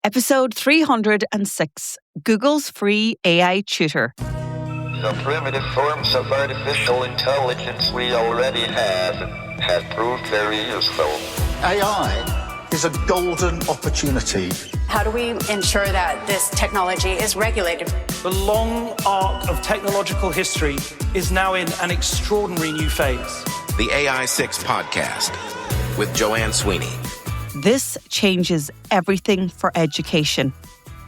Episode 306, Google's free AI tutor. The primitive forms of artificial intelligence we already have proved very useful. AI is a golden opportunity. How do we ensure that this technology is regulated? The long arc of technological history is now in an extraordinary new phase. The AI 6 podcast with Joanne Sweeney. This changes everything for education.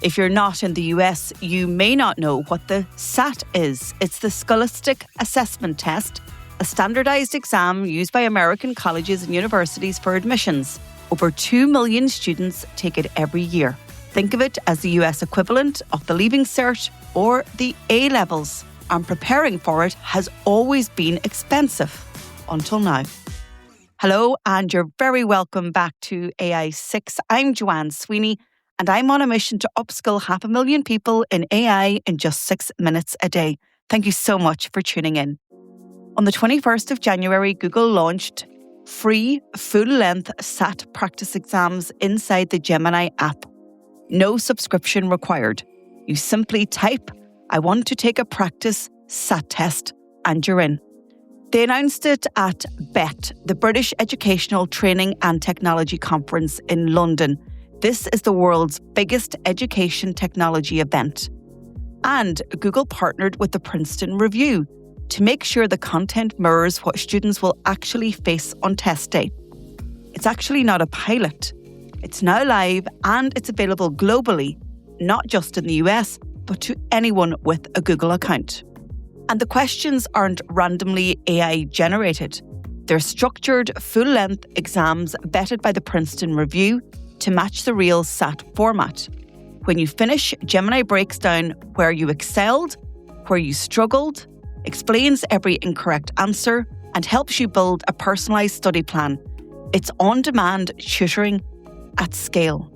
If you're not in the US, you may not know what the SAT is. It's the Scholastic Assessment Test, a standardized exam used by American colleges and universities for admissions. Over 2 million students take it every year. Think of it as the US equivalent of the Leaving Cert or the A-levels. And preparing for it has always been expensive, until now. Hello, and you're very welcome back to AI 6. I'm Joanne Sweeney, and I'm on a mission to upskill 500,000 people in AI in just 6 minutes a day. Thank you so much for tuning in. On the 21st of January, Google launched free, full-length SAT practice exams inside the Gemini app. No subscription required. You simply type, "I want to take a practice SAT test," and you're in. They announced it at BET, the British Educational Training and Technology Conference in London. This is the world's biggest education technology event. And Google partnered with the Princeton Review to make sure the content mirrors what students will actually face on test day. It's actually not a pilot. It's now live and it's available globally, not just in the US, but to anyone with a Google account. And the questions aren't randomly AI generated. They're structured, full-length exams vetted by the Princeton Review to match the real SAT format. When you finish, Gemini breaks down where you excelled, where you struggled, explains every incorrect answer, and helps you build a personalised study plan. It's on-demand tutoring at scale.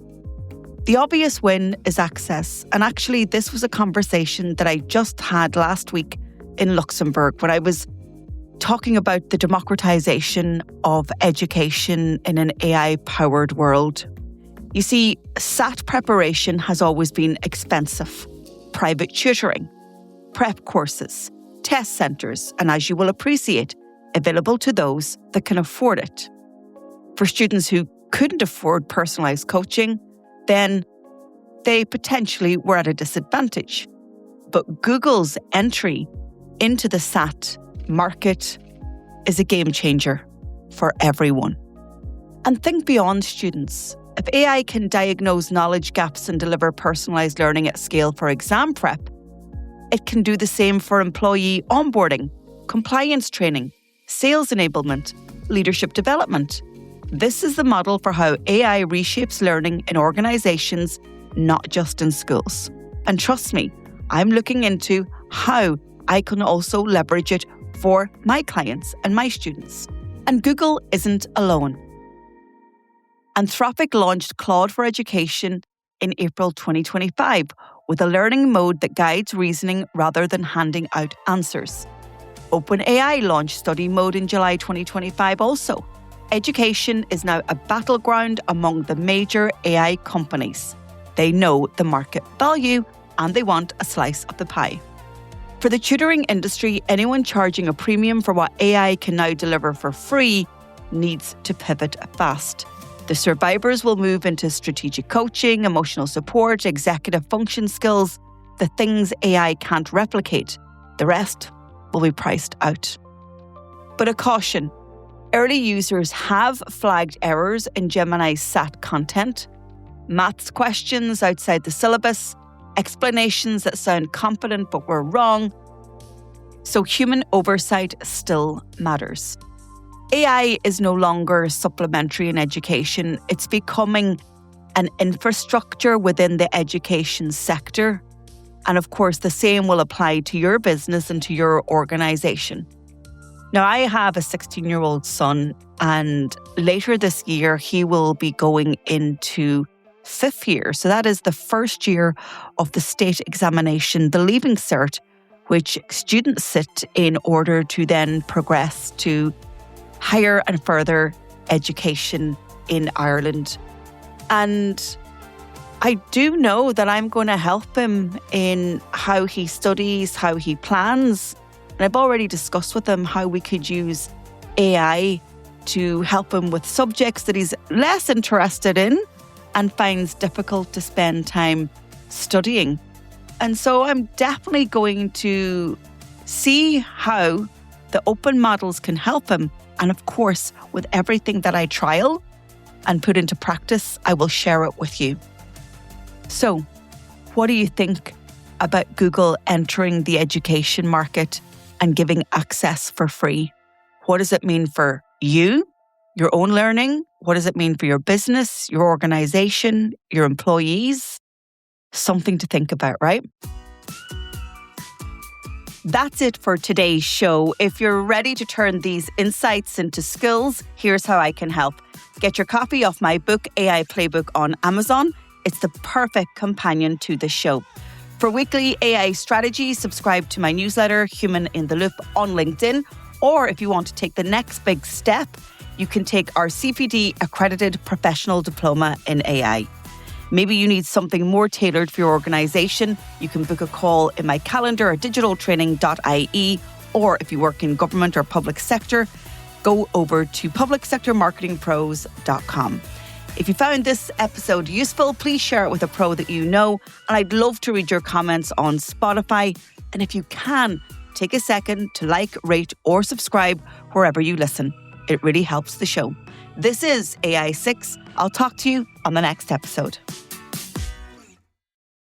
The obvious win is access, and actually this was a conversation that I just had last week in Luxembourg when I was talking about the democratization of education in an AI-powered world. You see, SAT preparation has always been expensive. Private tutoring, prep courses, test centres, and as you will appreciate, available to those that can afford it. For students who couldn't afford personalised coaching, then they potentially were at a disadvantage. But Google's entry into the SAT market is a game changer for everyone. And think beyond students. If AI can diagnose knowledge gaps and deliver personalised learning at scale for exam prep, it can do the same for employee onboarding, compliance training, sales enablement, leadership development. This is the model for how AI reshapes learning in organisations, not just in schools. And trust me, I'm looking into how I can also leverage it for my clients and my students. And Google isn't alone. Anthropic launched Claude for Education in April 2025 with a learning mode that guides reasoning rather than handing out answers. OpenAI launched Study Mode in July 2025 also. Education is now a battleground among the major AI companies. They know the market value and they want a slice of the pie. For the tutoring industry, anyone charging a premium for what AI can now deliver for free needs to pivot fast. The survivors will move into strategic coaching, emotional support, executive function skills, the things AI can't replicate. The rest will be priced out. But a caution, early users have flagged errors in Gemini's SAT content, maths questions outside the syllabus, explanations that sound confident but were wrong. So human oversight still matters. AI is no longer supplementary in education. It's becoming an infrastructure within the education sector. And of course, the same will apply to your business and to your organisation. Now, I have a 16-year-old son, and later this year, he will be going into 5th year. So that is the first year of the state examination, the Leaving Cert, which students sit in order to then progress to higher and further education in Ireland. And I do know that I'm going to help him in how he studies, how he plans. And I've already discussed with him how we could use AI to help him with subjects that he's less interested in and finds difficult to spend time studying. And so I'm definitely going to see how the open models can help him. And of course, with everything that I trial and put into practice, I will share it with you. So, what do you think about Google entering the education market and giving access for free? What does it mean for you, your own learning? What does it mean for your business, your organization, your employees? Something to think about, right? That's it for today's show. If you're ready to turn these insights into skills, here's how I can help. Get your copy of my book, AI Playbook, on Amazon. It's the perfect companion to the show. For weekly AI strategy, subscribe to my newsletter, Human in the Loop, on LinkedIn. Or if you want to take the next big step, you can take our CPD accredited professional diploma in AI. Maybe you need something more tailored for your organization. You can book a call in my calendar at digitaltraining.ie, or if you work in government or public sector, go over to publicsectormarketingpros.com. If you found this episode useful, please share it with a pro that you know, and I'd love to read your comments on Spotify. And if you can, take a second to like, rate, or subscribe wherever you listen. It really helps the show. This is AI6. I'll talk to you on the next episode.